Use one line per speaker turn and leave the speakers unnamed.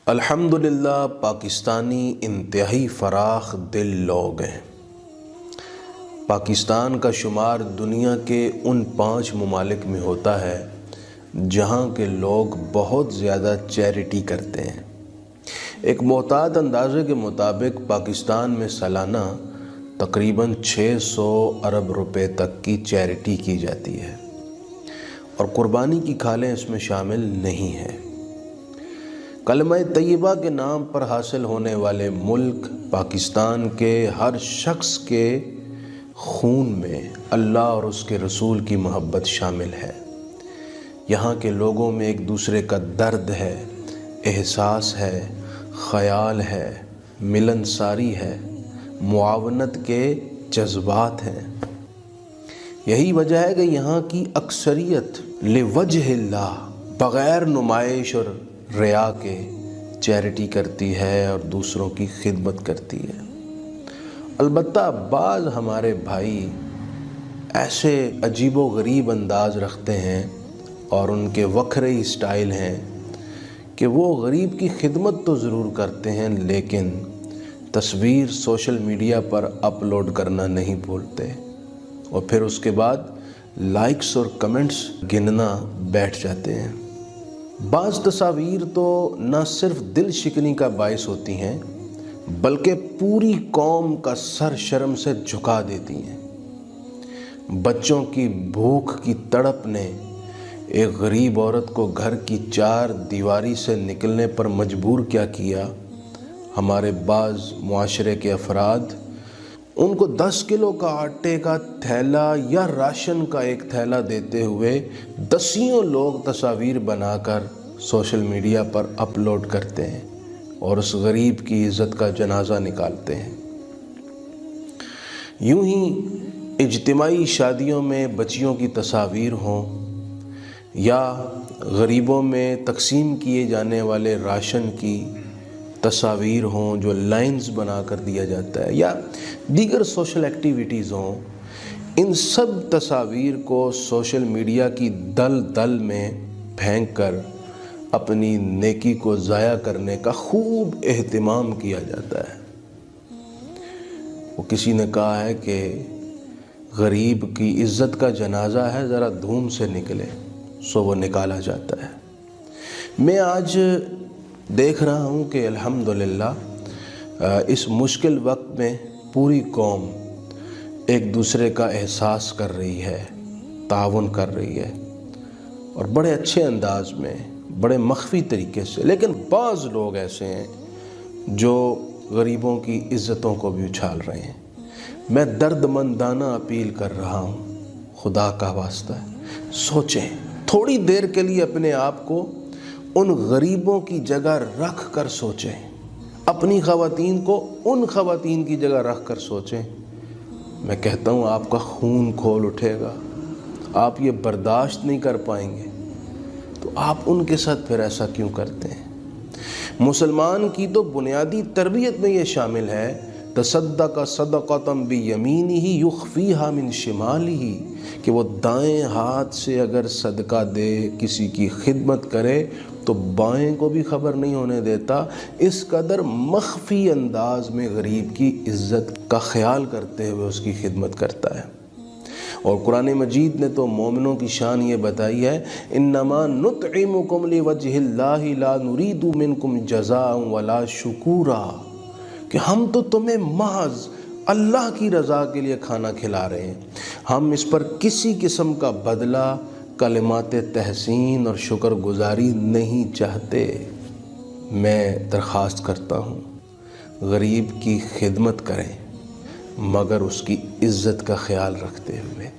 الحمدللہ پاکستانی انتہائی فراخ دل لوگ ہیں۔ پاکستان کا شمار دنیا کے ان 5 ممالک میں ہوتا ہے جہاں کے لوگ بہت زیادہ چیریٹی کرتے ہیں۔ ایک محتاط اندازے کے مطابق پاکستان میں سالانہ تقریباً 600 ارب روپے تک کی چیریٹی کی جاتی ہے اور قربانی کی کھالیں اس میں شامل نہیں ہیں۔ کلمہ طیبہ کے نام پر حاصل ہونے والے ملک پاکستان کے ہر شخص کے خون میں اللہ اور اس کے رسول کی محبت شامل ہے۔ یہاں کے لوگوں میں ایک دوسرے کا درد ہے، احساس ہے، خیال ہے، ملنساری ہے، معاونت کے جذبات ہیں۔ یہی وجہ ہے کہ یہاں کی اکثریت لوجہ اللہ بغیر نمائش اور ریا کے چیریٹی کرتی ہے اور دوسروں کی خدمت کرتی ہے۔ البتہ بعض ہمارے بھائی ایسے عجیب و غریب انداز رکھتے ہیں اور ان کے وکھرے اسٹائل ہیں کہ وہ غریب کی خدمت تو ضرور کرتے ہیں لیکن تصویر سوشل میڈیا پر اپلوڈ کرنا نہیں بھولتے اور پھر اس کے بعد لائکس اور کمنٹس گننا بیٹھ جاتے ہیں۔ بعض تصاویر تو نہ صرف دل شکنی کا باعث ہوتی ہیں بلکہ پوری قوم کا سر شرم سے جھکا دیتی ہیں۔ بچوں کی بھوک کی تڑپ نے ایک غریب عورت کو گھر کی 4 دیواری سے نکلنے پر مجبور کیا ہمارے بعض معاشرے کے افراد ان کو 10 کلو کا آٹے کا تھیلا یا راشن کا ایک تھیلا دیتے ہوئے دسیوں لوگ تصاویر بنا کر سوشل میڈیا پر اپلوڈ کرتے ہیں اور اس غریب کی عزت کا جنازہ نکالتے ہیں۔ یوں ہی اجتماعی شادیوں میں بچیوں کی تصاویر ہوں یا غریبوں میں تقسیم کیے جانے والے راشن کی تصاویر ہوں جو لائنز بنا کر دیا جاتا ہے یا دیگر سوشل ایکٹیویٹیز ہوں، ان سب تصاویر کو سوشل میڈیا کی دل میں پھینک کر اپنی نیکی کو ضائع کرنے کا خوب اہتمام کیا جاتا ہے۔ وہ کسی نے کہا ہے کہ غریب کی عزت کا جنازہ ہے، ذرا دھوم سے نکلے، سو وہ نکالا جاتا ہے۔ میں آج دیکھ رہا ہوں کہ الحمدللہ اس مشکل وقت میں پوری قوم ایک دوسرے کا احساس کر رہی ہے، تعاون کر رہی ہے اور بڑے اچھے انداز میں، بڑے مخفی طریقے سے، لیکن بعض لوگ ایسے ہیں جو غریبوں کی عزتوں کو بھی اچھال رہے ہیں۔ میں درد مندانہ اپیل کر رہا ہوں، خدا کا واسطہ ہے، سوچیں تھوڑی دیر کے لیے اپنے آپ کو ان غریبوں کی جگہ رکھ کر سوچیں، اپنی خواتین کو ان خواتین کی جگہ رکھ کر سوچیں۔ میں کہتا ہوں آپ کا خون کھول اٹھے گا، آپ یہ برداشت نہیں کر پائیں گے، تو آپ ان کے ساتھ پھر ایسا کیوں کرتے ہیں؟ مسلمان کی تو بنیادی تربیت میں یہ شامل ہے تصدق صدقۃ بیمینہ یخفیہا من شمالہ، کہ وہ دائیں ہاتھ سے اگر صدقہ دے، کسی کی خدمت کرے تو بائیں کو بھی خبر نہیں ہونے دیتا، اس قدر مخفی انداز میں غریب کی عزت کا خیال کرتے ہوئے اس کی خدمت کرتا ہے۔ اور قرآن مجید نے تو مومنوں کی شان یہ بتائی ہے، انما نطعمکم لوجہ اللہ لا نرید منکم جزاء ولا شکورا، کہ ہم تو تمہیں محض اللہ کی رضا کے لیے کھانا کھلا رہے ہیں، ہم اس پر کسی قسم کا بدلہ، کلمات تحسین اور شکر گزاری نہیں چاہتے۔ میں درخواست کرتا ہوں غریب کی خدمت کریں مگر اس کی عزت کا خیال رکھتے ہوئے۔